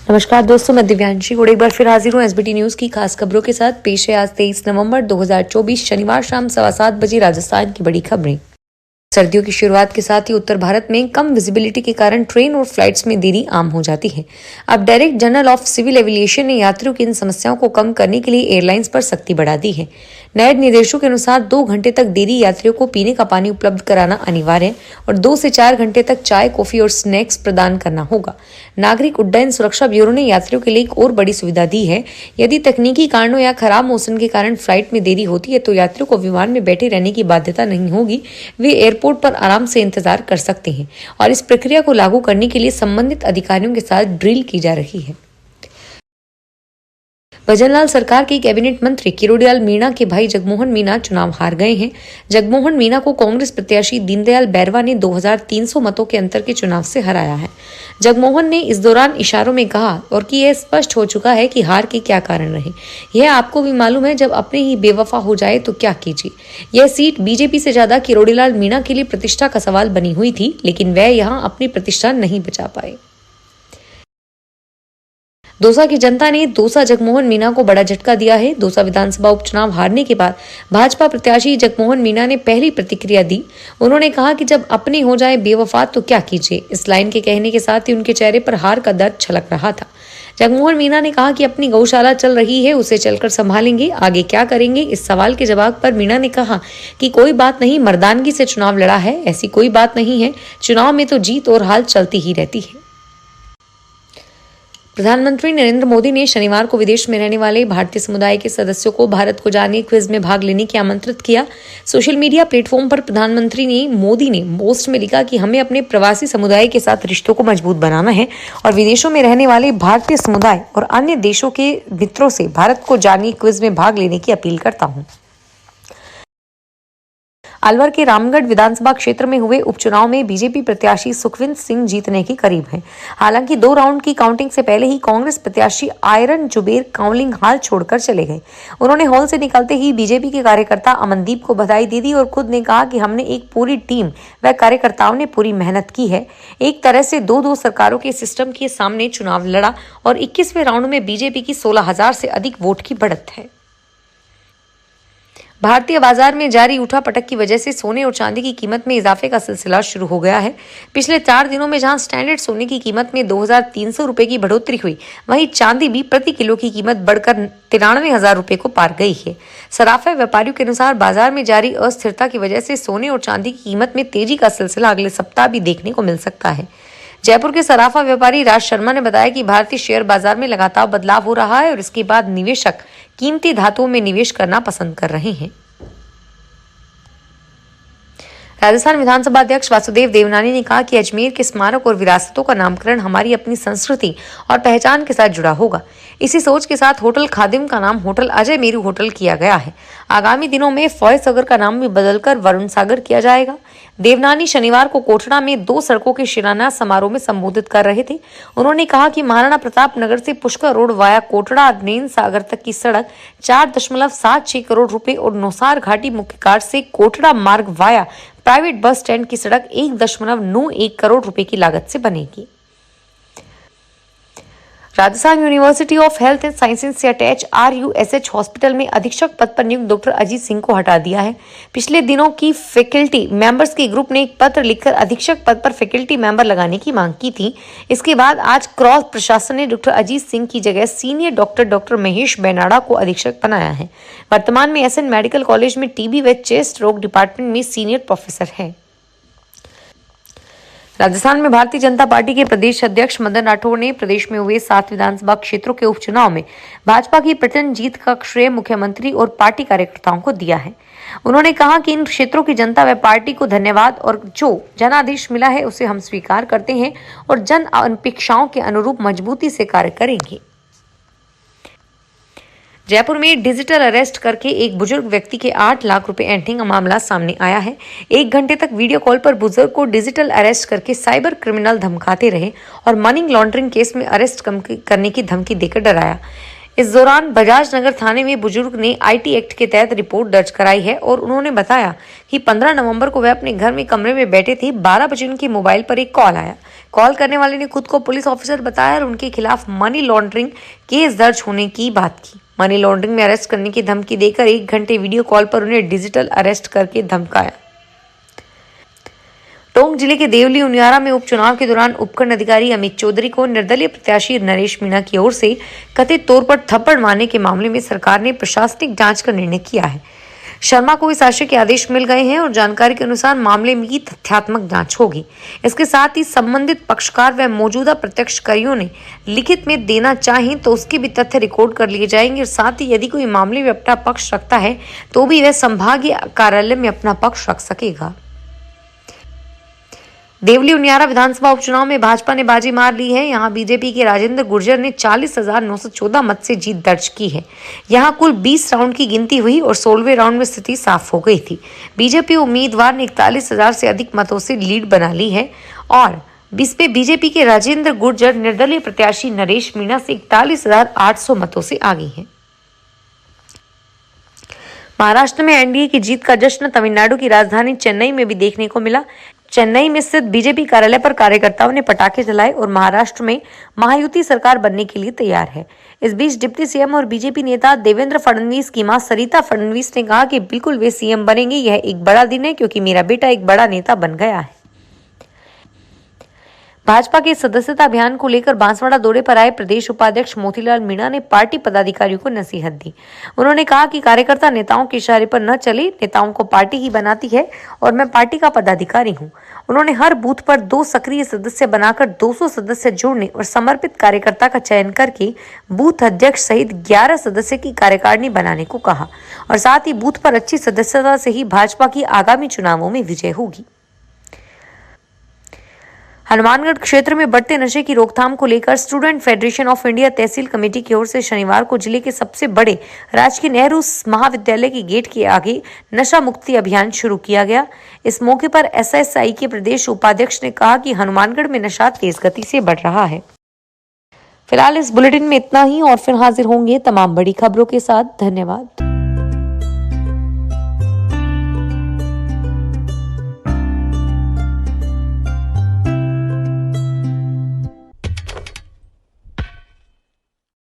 नमस्कार दोस्तों, मैं दिव्यांशी गुड़ एक बार फिर हाजिर हूँ एसबीटी न्यूज की खास खबरों के साथ। पेश है आज 23 नवंबर 2024 शनिवार शाम 7:15 बजे राजस्थान की बड़ी खबरें। सर्दियों की शुरुआत के साथ ही उत्तर भारत में कम विजिबिलिटी के कारण ट्रेन और फ्लाइट्स में देरी आम हो जाती है। अब Director General of Civil Aviation ने यात्रियों की इन समस्याओं को कम करने के लिए एयरलाइंस पर सख्ती बढ़ा दी है। नए निर्देशों के अनुसार 2 घंटे तक देरी यात्रियों को पीने का पानी उपलब्ध कराना अनिवार्य है और 2 से 4 घंटे तक चाय, कॉफी और स्नैक्स प्रदान करना होगा। नागरिक उड्डयन सुरक्षा ब्यूरो ने यात्रियों के लिए एक और बड़ी सुविधा दी है। यदि तकनीकी कारणों या खराब मौसम के कारण फ्लाइट में देरी होती है तो यात्रियों को विमान में बैठे रहने की बाध्यता नहीं होगी। वे एयरपोर्ट पर आराम से इंतजार कर सकते हैं और इस प्रक्रिया को लागू करने के लिए संबंधित अधिकारियों के साथ ड्रिल की जा रही है। भजनलाल सरकार के कैबिनेट मंत्री किरोड़ीलाल मीणा के भाई जगमोहन मीणा चुनाव हार गए हैं। जगमोहन मीणा को कांग्रेस प्रत्याशी दीनदयाल बैरवा ने 2300 मतों के अंतर के चुनाव से हराया है। जगमोहन ने इस दौरान इशारों में कहा और कि यह स्पष्ट हो चुका है कि हार के क्या कारण रहे। यह आपको भी मालूम है, जब अपने ही बेवफा हो जाए तो क्या कीजिए। यह सीट बीजेपी से ज्यादा किरोड़ीलाल मीणा के लिए प्रतिष्ठा का सवाल बनी हुई थी, लेकिन वह यहाँ अपनी प्रतिष्ठा नहीं बचा पाए। दौसा की जनता ने दौसा जगमोहन मीणा को बड़ा झटका दिया है। दौसा विधानसभा उपचुनाव हारने के बाद भाजपा प्रत्याशी जगमोहन मीणा ने पहली प्रतिक्रिया दी। उन्होंने कहा कि जब अपने हो जाए बेवफा तो क्या कीजिए। इस लाइन के कहने के साथ ही उनके चेहरे पर हार का दर्द छलक रहा था। जगमोहन मीणा ने कहा कि अपनी गौशाला चल रही है, उसे चलकर संभालेंगे, आगे क्या करेंगे। इस सवाल के जवाब पर मीणा ने कहा कि कोई बात नहीं, मर्दानगी से चुनाव लड़ा है, ऐसी कोई बात नहीं है। चुनाव में तो जीत और हार चलती ही रहती है। प्रधानमंत्री नरेंद्र मोदी ने शनिवार को विदेश में रहने वाले भारतीय समुदाय के सदस्यों को भारत को जानिए क्विज में भाग लेने की आमंत्रित किया। सोशल मीडिया प्लेटफॉर्म पर प्रधानमंत्री मोदी ने पोस्ट में लिखा कि हमें अपने प्रवासी समुदाय के साथ रिश्तों को मजबूत बनाना है और विदेशों में रहने वाले भारतीय समुदाय और अन्य देशों के मित्रों से भारत को जानिए क्विज में भाग लेने की अपील करता हूँ। अलवर के रामगढ़ विधानसभा क्षेत्र में हुए उपचुनाव में बीजेपी प्रत्याशी सुखविंदर सिंह जीतने के करीब हैं। हालांकि 2 राउंड की काउंटिंग से पहले ही कांग्रेस प्रत्याशी आयरन जुबेर काउंटिंग हाल छोड़कर चले गए। उन्होंने हॉल से निकलते ही बीजेपी के कार्यकर्ता अमनदीप को बधाई दे दी और खुद ने कहा कि हमने एक पूरी टीम व कार्यकर्ताओं ने पूरी मेहनत की है। एक तरह से 2-2 सरकारों के सिस्टम के सामने चुनाव लड़ा और 21वें राउंड में बीजेपी की 16,000 से अधिक वोट की बढ़त है। भारतीय बाजार में जारी उठापटक की वजह से सोने और चांदी की कीमत में इजाफे का सिलसिला शुरू हो गया है। पिछले 4 दिनों में जहां स्टैंडर्ड सोने की कीमत में 2,300 रुपए की बढ़ोतरी हुई, वहीं चांदी भी प्रति किलो की कीमत बढ़कर 93,000 रुपए को पार गई है। सराफा व्यापारियों के अनुसार बाजार में जारी अस्थिरता की वजह से सोने और चांदी की कीमत में तेजी का सिलसिला अगले सप्ताह भी देखने को मिल सकता है। जयपुर के सराफा व्यापारी राज शर्मा ने बताया कि भारतीय शेयर बाजार में लगातार बदलाव हो रहा है और इसके बाद निवेशक कीमती धातुओं में निवेश करना पसंद कर रहे हैं। राजस्थान विधानसभा अध्यक्ष वासुदेव देवनानी ने कहा कि अजमेर के स्मारक और विरासतों का नामकरण हमारी अपनी संस्कृति और पहचान के साथ जुड़ा होगा। इसी सोच के साथ होटल खादिम का नाम होटल अजय मेरू होटल किया गया है। आगामी दिनों में फॉय सागर का नाम भी बदलकर वरुण सागर किया जाएगा। देवनानी शनिवार को कोटड़ा में 2 सड़कों के शिलान्यास समारोह में संबोधित कर रहे थे। उन्होंने कहा कि महाराणा प्रताप नगर से पुष्कर रोड वाया कोटड़ा अग्नेन सागर तक की सड़क 4.76 करोड़ रुपए और नौसार घाटी मुख्य घाट से कोटड़ा मार्ग वाया प्राइवेट बस स्टैंड की सड़क 1.91 करोड़ रुपए की लागत से बनेगी। Rajasthan university of health and sciences से अटैच RUSH हॉस्पिटल में अधीक्षक पद पर नियुक्त डॉक्टर अजीत सिंह को हटा दिया है। पिछले दिनों की फैकल्टी मेंबर्स के ग्रुप ने एक पत्र लिखकर अधीक्षक पद पर फैकल्टी मेंबर लगाने की मांग की थी। इसके बाद आज क्रॉस प्रशासन ने डॉक्टर अजीत सिंह की जगह सीनियर डॉक्टर महेश बेनाड़ा को अधीक्षक बनाया है। वर्तमान में SN मेडिकल कॉलेज में टीबी व चेस्ट रोग डिपार्टमेंट में सीनियर प्रोफेसर है। राजस्थान में भारतीय जनता पार्टी के प्रदेश अध्यक्ष मदन राठौड़ ने प्रदेश में हुए 7 विधानसभा क्षेत्रों के उपचुनाव में भाजपा की प्रचंड जीत का श्रेय मुख्यमंत्री और पार्टी कार्यकर्ताओं को दिया है। उन्होंने कहा कि इन क्षेत्रों की जनता व पार्टी को धन्यवाद और जो जनादेश मिला है उसे हम स्वीकार करते हैं और जन अपेक्षाओं के अनुरूप मजबूती से कार्य करेंगे। जयपुर में डिजिटल अरेस्ट करके एक बुजुर्ग व्यक्ति के 8 लाख रुपए ऐंठने का मामला सामने आया है। 1 घंटे तक वीडियो कॉल पर बुजुर्ग को डिजिटल अरेस्ट करके साइबर क्रिमिनल धमकाते रहे और मनी लॉन्ड्रिंग केस में अरेस्ट करने की धमकी देकर डराया। इस दौरान बजाज नगर थाने में बुजुर्ग ने आईटी एक्ट के तहत रिपोर्ट दर्ज कराई है और उन्होंने बताया कि 15 नवंबर को वह अपने घर में कमरे में बैठे थे। 12 बजे उनके मोबाइल पर एक कॉल आया। कॉल करने वाले ने खुद को पुलिस ऑफिसर बताया और उनके खिलाफ मनी लॉन्ड्रिंग केस दर्ज होने की बात की। मनी लॉन्ड्रिंग में अरेस्ट करने की धमकी देकर 1 घंटे वीडियो कॉल पर उन्हें डिजिटल अरेस्ट करके धमकाया। टोंक जिले के देवली उनियारा में उपचुनाव के दौरान उपखंड अधिकारी अमित चौधरी को निर्दलीय प्रत्याशी नरेश मीणा की ओर से कथित तौर पर थप्पड़ मारने के मामले में सरकार ने प्रशासनिक जांच का निर्णय किया है। शर्मा को इस आशय के आदेश मिल गए हैं और जानकारी के अनुसार मामले में तथ्यात्मक जांच होगी। इसके साथ ही संबंधित पक्षकार व मौजूदा प्रत्यक्षकारियों ने लिखित में देना चाहें तो उसके भी तथ्य रिकॉर्ड कर लिए जाएंगे और साथ ही यदि कोई मामले में अपना पक्ष रखता है तो भी वह संभागीय कार्यालय में अपना पक्ष रख सकेगा। देवली उनियारा विधानसभा उपचुनाव में भाजपा ने बाजी मार ली है। यहां बीजेपी के राजेंद्र गुर्जर ने 40,914 मत से जीत दर्ज की है। यहां कुल 20 राउंड की गिनती हुई और 16वें राउंड में स्थिति साफ हो गई थी। बीजेपी उम्मीदवार ने 41,000 से अधिक मतों से लीड बना ली है और बीजेपी के राजेंद्र गुर्जर निर्दलीय प्रत्याशी नरेश मीणा से 41,800 मतों से आगे हैं। महाराष्ट्र में एनडीए की जीत का जश्न तमिलनाडु की राजधानी चेन्नई में भी देखने को मिला। चेन्नई में स्थित बीजेपी कार्यालय पर कार्यकर्ताओं ने पटाखे जलाए और महाराष्ट्र में महायुति सरकार बनने के लिए तैयार है। इस बीच डिप्टी सीएम और बीजेपी नेता देवेंद्र फडणवीस की मां सरिता फडणवीस ने कहा कि बिल्कुल वे सीएम बनेंगे। यह एक बड़ा दिन है क्योंकि मेरा बेटा एक बड़ा नेता बन गया है। भाजपा के सदस्यता अभियान को लेकर बांसवाड़ा दौरे पर आए प्रदेश उपाध्यक्ष मोतीलाल मीणा ने पार्टी पदाधिकारियों को नसीहत दी। उन्होंने कहा कि कार्यकर्ता नेताओं के इशारे पर न चले, नेताओं को पार्टी ही बनाती है और मैं पार्टी का पदाधिकारी हूं। उन्होंने हर बूथ पर 2 सक्रिय सदस्य बनाकर 200 सदस्य जोड़ने और समर्पित कार्यकर्ता का चयन करके बूथ अध्यक्ष सहित 11 सदस्य की कार्यकारिणी बनाने को कहा और साथ ही बूथ पर अच्छी सदस्यता से ही भाजपा की आगामी चुनावों में विजय होगी। हनुमानगढ़ क्षेत्र में बढ़ते नशे की रोकथाम को लेकर student federation of India tehsil committee की ओर से शनिवार को जिले के सबसे बड़े राजकीय नेहरू महाविद्यालय के गेट के आगे नशा मुक्ति अभियान शुरू किया गया। इस मौके पर एसएसआई के प्रदेश उपाध्यक्ष ने कहा कि हनुमानगढ़ में नशा तेज गति से बढ़ रहा है। फिलहाल इस बुलेटिन में इतना ही और फिर हाजिर होंगे तमाम बड़ी खबरों के साथ। धन्यवाद।